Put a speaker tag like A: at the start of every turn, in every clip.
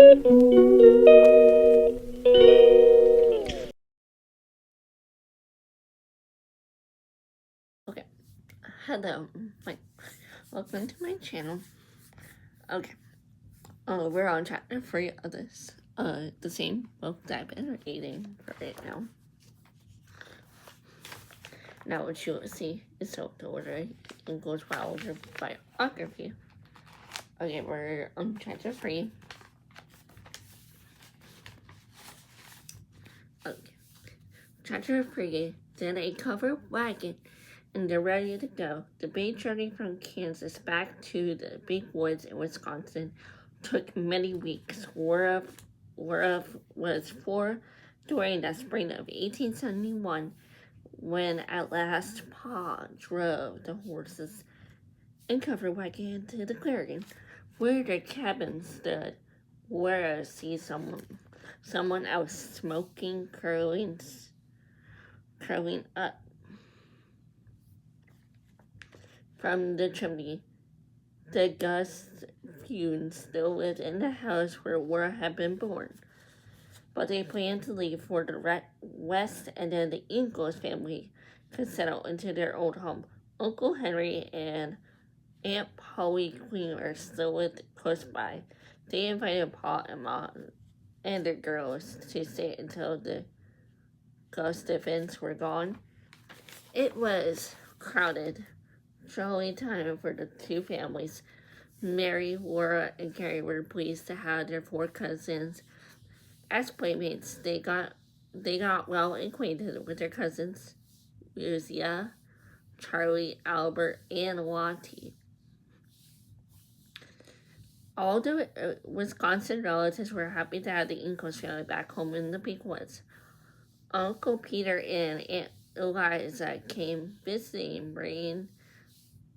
A: Okay, hello, welcome to my channel. Okay, we're on chapter 3 of this, the same book that I've been reading for right now. Now what you will see is the order English biology biography. Okay, we're on chapter 3. Okay, chapter 3, then a covered wagon and they're ready to go. The big journey from Kansas back to the big woods in Wisconsin took many weeks. Lauara was 4 during the spring of 1871 when at last Pa drove the horses and covered wagon into the clearing where the cabin stood. Lauara sees someone else smoking, curling up from the chimney. The Gus Funes still lived in the house where Laura had been born, but they planned to leave for the west, and then the Ingalls family could settle into their old home. Uncle Henry and Aunt Polly Cleaner still lived close by. They invited Pa and Ma and the girls to stay until the Gustafins were gone. It was crowded, jolly time for the two families. Mary, Laura, and Carrie were pleased to have their 4 cousins as playmates. They got well acquainted with their cousins, Lucia, Charlie, Albert, and Lottie. All the Wisconsin relatives were happy to have the Ingalls family back home in the big woods. Uncle Peter and Aunt Eliza came visiting, bringing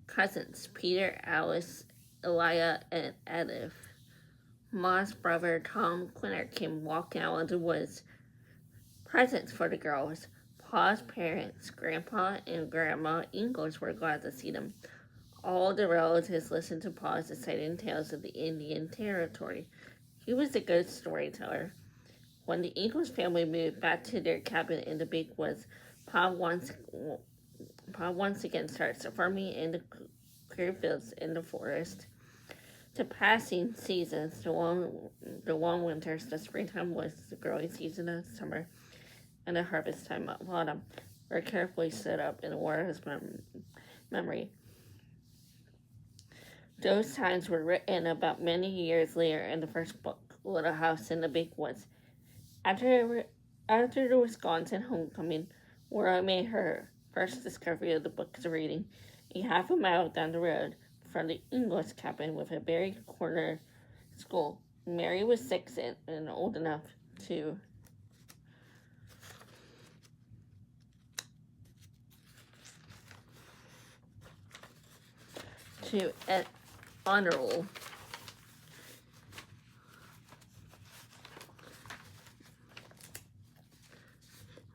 A: cousins Peter, Alice, Elia, and Edith. Ma's brother Tom Quinner came walking out of the woods. Presents for the girls. Pa's parents, Grandpa and Grandma Ingalls, were glad to see them. All the relatives listened to Pa's exciting tales of the Indian Territory. He was a good storyteller. When the Ingalls family moved back to their cabin in the big woods, Pa once again starts farming in the clear fields in the forest. The passing seasons, the long winters, the springtime was the growing season of summer, and the harvest time of autumn were carefully set up in Laura's memory. Those times were written about many years later in the first book, Little House in the Big Woods. After the Wisconsin homecoming, Laura made her first discovery of the book's reading a half a mile down the road from the Ingalls cabin with a very corner school. Mary was 6 and old enough to honor roll.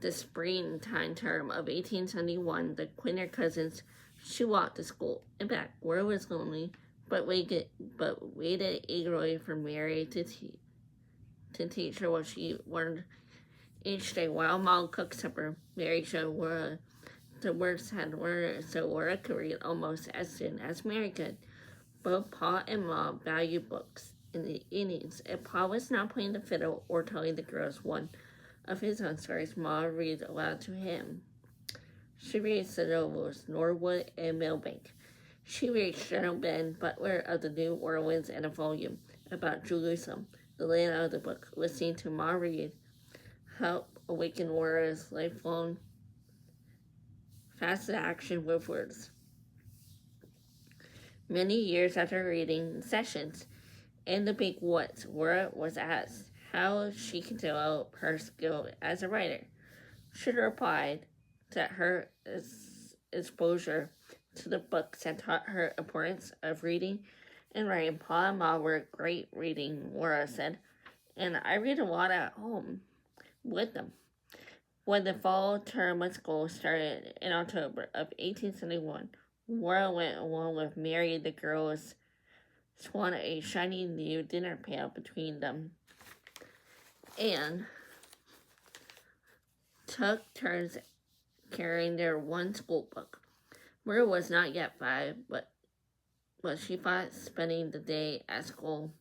A: The springtime term of 1871, the Quinner cousins, she walked to school and back. Laura was lonely, but waited eagerly for Mary to teach her what she learned each day. While Mom cooked supper, Mary showed Laura the words had learned, so Laura could read almost as soon as Mary could. Both Pa and Ma valued books. In the evenings, if Pa was not playing the fiddle or telling the girls one of his own stories, Ma read aloud to him. She reads the novels Norwood and Millbank. She reads General Ben Butler of the New Orleans and a volume about Jerusalem. The land of the book, listening to Ma read, helped awaken Laura's lifelong fascination with words. Many years after reading sessions in the big woods, Laura was asked how she could develop her skill as a writer. She replied that her exposure to the books had taught her importance of reading and writing. Pa and Ma were great reading, Laura said, and I read a lot at home with them. When the fall term of school started in October of 1871, Laura went along with Mary. The girls spun a shiny new dinner pail between them. and took turns carrying their one school book. Mira was not yet 5, but she thought spending the day at school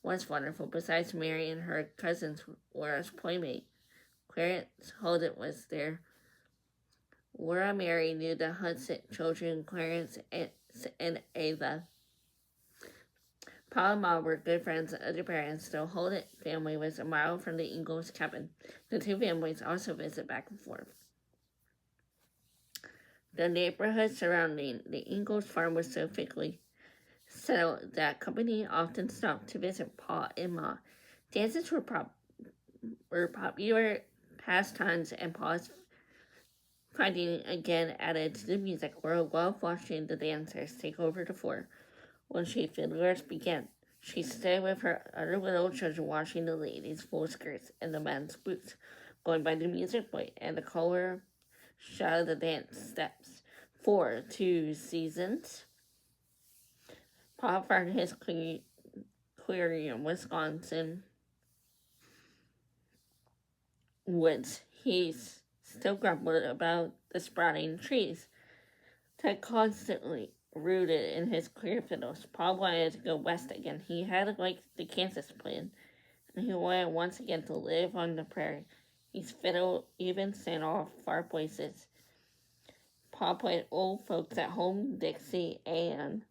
A: was wonderful. Besides, Mary and her cousins were as playmate. Clarence Holden was there. Laura Mary knew the Hudson children, Clarence and Ava. Paul and Mom were good friends of their parents. The Holden family was a mile from the Ingalls cabin. The two families also visit back and forth. The neighborhood surrounding the Ingalls farm was so thickly settled that company often stopped to visit Pa and Ma. Dances were popular pastimes, and Pa's finding again added to the music. Laura loved watching the dancers take over the floor. When she fiddlers began, she stayed with her other little children watching the ladies' full skirts and the men's boots, going by the music plate and the color shot of the dance steps. For 2 seasons, Pa found his clearing in Wisconsin woods. He still grumbled about the sprouting trees that constantly rooted in his clear fiddles. Pa wanted to go west again. He had like the Kansas plan, and he wanted once again to live on the prairie. His fiddle even sang off far places. Pa played Old Folks at Home, Dixie, and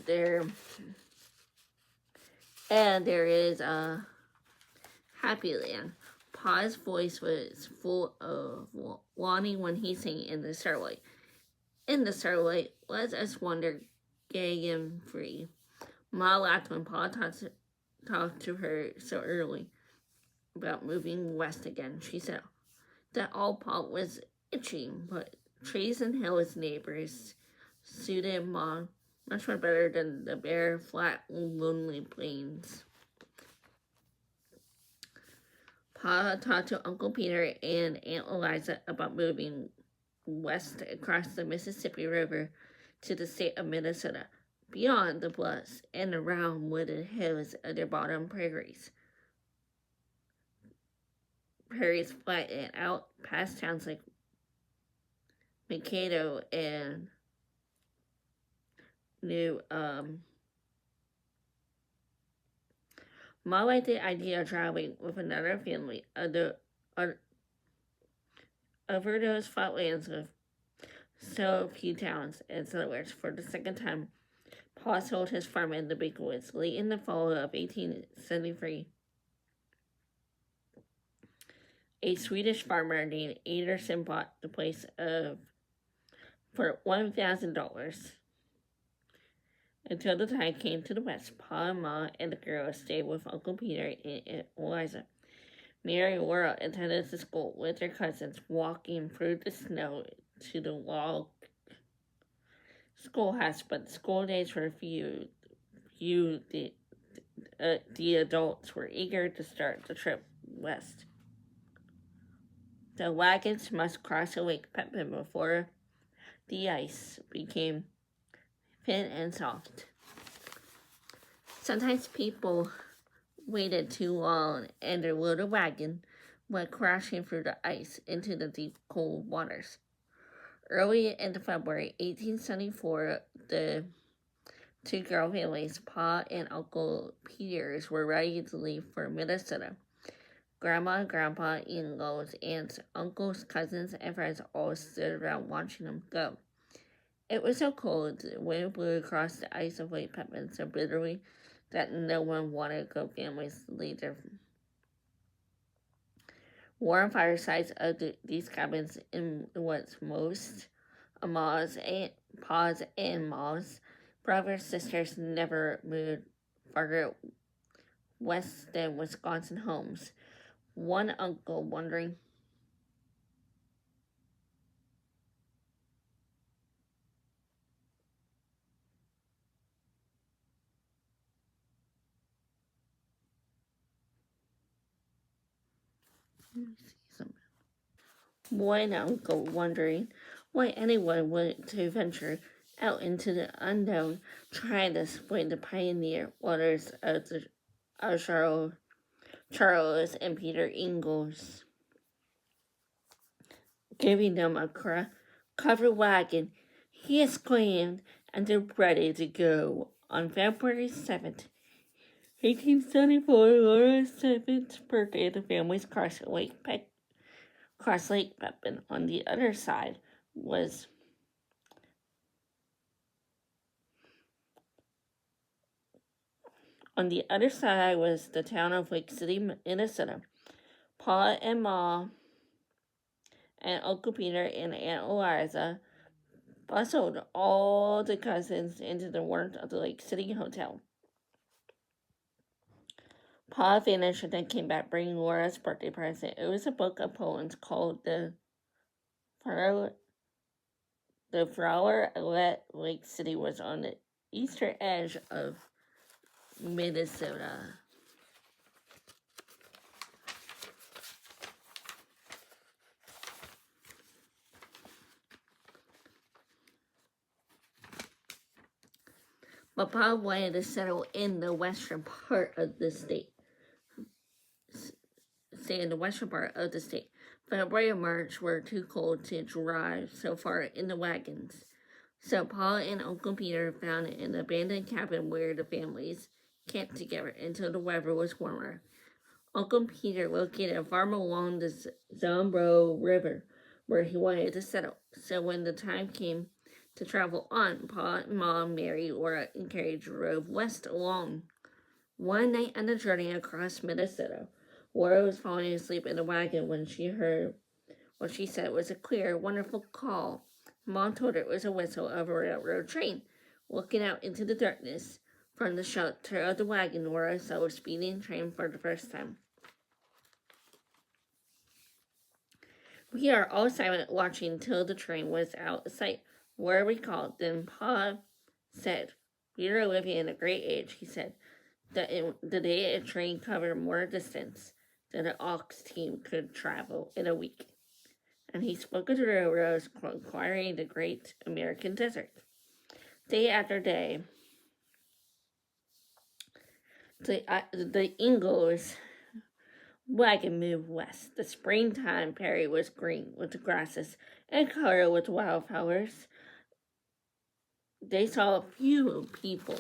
A: there is a Happy Land. Pa's voice was full of longing when he sang In the Starlight. In the Starlight was as wonder, gay and free. Ma laughed when Pa talked to her so early about moving west again. She said that all Pa was itching, but trees and hills neighbors suited Ma much more better than the bare, flat, lonely plains. Pa talked to Uncle Peter and Aunt Eliza about moving west across the Mississippi River to the state of Minnesota, beyond the bluffs and around wooded hills of their bottom prairies. Prairies flattened out past towns like Mankato and New. Ma liked the idea of traveling with another family over those flatlands with so few towns and settlers. For the second time, Pa sold his farm in the Big Woods. Late in the fall of 1873, a Swedish farmer named Anderson bought the place for $1,000. Until the tide came to the west, Pa and Ma and the girls stayed with Uncle Peter and Eliza. Mary and Laura attended the school with their cousins, walking through the snow to the log schoolhouse, but the school days were few. The adults were eager to start the trip west. The wagons must cross Lake Pepin before the ice became thin and soft. Sometimes people waited too long and their little wagon went crashing through the ice into the deep, cold waters. Early in February 1874, the two girl families, Pa and Uncle Peters, were ready to leave for Minnesota. Grandma and Grandpa, in-laws, aunts, uncles, cousins, and friends all stood around watching them go. It was so cold, the wind blew across the ice of Lake Pepin so bitterly that no one wanted to go families to leave their warm firesides of these cabins in the woods. Most of Pa's and Ma's brothers sisters never moved farther west than Wisconsin homes. One uncle wondering why anyone went to venture out into the unknown, trying to exploit the pioneer waters of Charles and Peter Ingalls, giving them a covered wagon. He exclaimed, and they're ready to go. On February 7th, 1874, Laura's 7th birthday, the family's crossed Lake Pepin. On the other side was the town of Lake City, Minnesota. Pa and Ma and Uncle Peter and Aunt Eliza bustled all the cousins into the warmth of the Lake City Hotel. Pa vanished and then came back bringing Laura's birthday present. It was a book of poems called The Flower Let Lake City was on the eastern edge of Minnesota. But Pa wanted to settle in the western part of the state. February and March were too cold to drive so far in the wagons. So Pa and Uncle Peter found an abandoned cabin where the families camped together until the weather was warmer. Uncle Peter located a farm along the Zombro River where he wanted to settle. So when the time came to travel on, Pa and Mom, Mary, Laura, and Carrie drove west along. One night on the journey across Minnesota, Laura was falling asleep in the wagon when she heard what she said was a clear, wonderful call. Mom told her it was a whistle of a railroad train. Looking out into the darkness from the shelter of the wagon, Laura saw a speeding train for the first time. We are all silent, watching till the train was out of sight. Laura recalled. Then Pa said, "We are living in a great age," he said. The day a train covered more distance than an ox team could travel in a week. And he spoke of the railroads conquering the great American desert. Day after day, the Ingalls wagon moved west. The springtime prairie was green with the grasses and covered with wildflowers. They saw few people.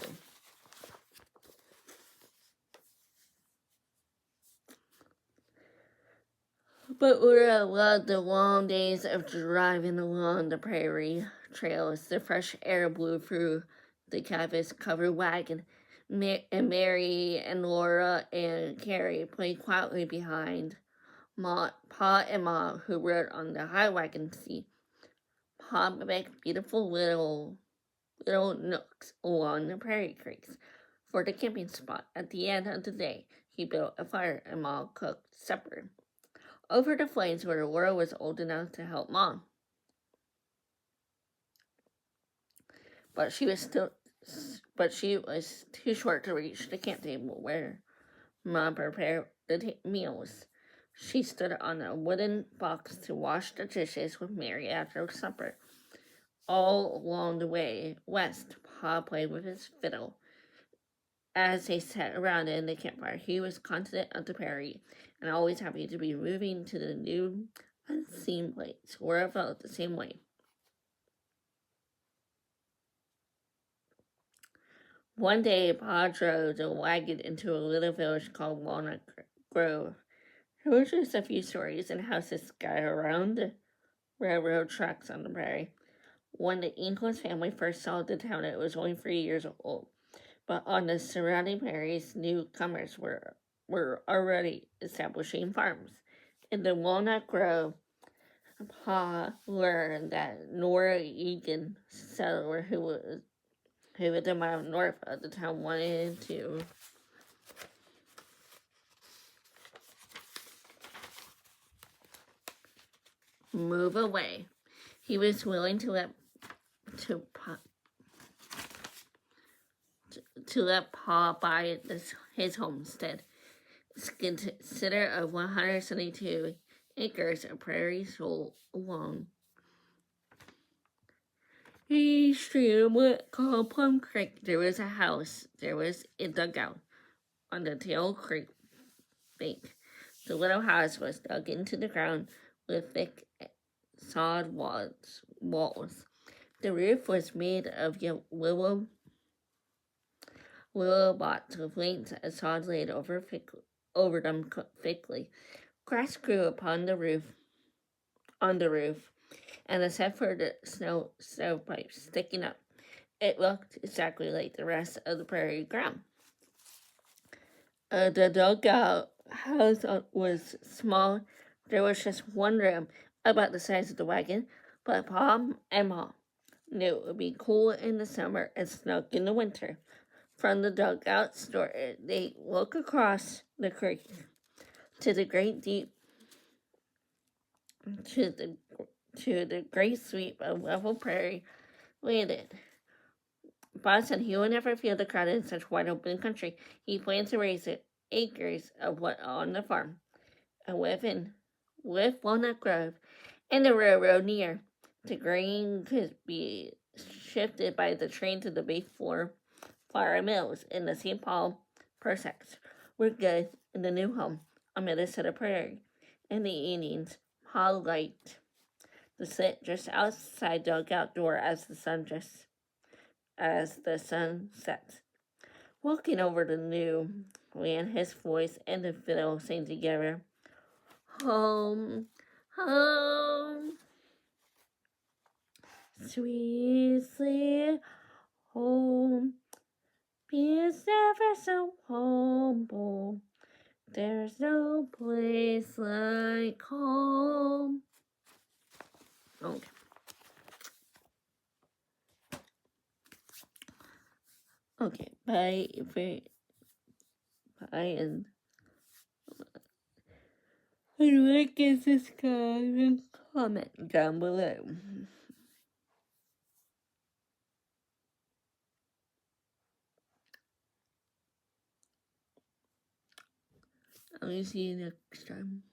A: But Laura loved the long days of driving along the prairie trails. The fresh air blew through the canvas-covered wagon, and Mary and Laura and Carrie played quietly behind Pa and Ma, who rode on the high wagon seat. Pa made beautiful little nooks along the prairie creeks for the camping spot. At the end of the day, he built a fire and Ma cooked supper over the flames where Laura was old enough to help Mom. But she was too short to reach the camp table where Mom prepared the meals. She stood on a wooden box to wash the dishes with Mary after supper. All along the way west, Pa played with his fiddle. As they sat around in the campfire, he was confident of the prairie and always happy to be moving to the new unseen place. Laura felt the same way. One day, Pa drove the wagon into a little village called Walnut Grove. There were just a few stories and houses scattered around the railroad tracks on the prairie. When the Ingalls family first saw the town, it was only 3 years old. But on the surrounding prairies, newcomers were already establishing farms. In the Walnut Grove, Pa learned that Norwegian settler who lived a mile north of the town wanted to move away. He was willing to let Pa buy his homestead. Consider of 172 acres of prairie sold along A stream called Plum Creek. There was a house. There was a dugout on the Tail Creek bank. The little house was dug into the ground with thick sod walls. The roof was made of willow bots with lengths and sod laid over them thickly. Grass grew on the roof, and except for the stovepipes sticking up, it looked exactly like the rest of the prairie ground. The dugout house was small. There was just one room, about the size of the wagon, but Pom and Mom knew it would be cool in the summer and snug in the winter. From the dugout store, they look across the creek to the great deep to the great sweep of level prairie landed. Bob said he would never feel the crowd in such wide open country. He planned to raise acres of what on the farm, and with Walnut Grove and the railroad near. The grain could be shifted by the train to the big flour mills in the St. Paul Parsecs were good in the new home amid a set of prairie. In the evenings, Paul liked to sit just outside the dugout door as the sun sets. Walking over the new land, his voice and the fiddle sang together. Home, home, sweet home, peace ever so humble. There's no place like home. Okay. Okay. Bye. Bye. And like and subscribe and comment down below. I'll see you next time.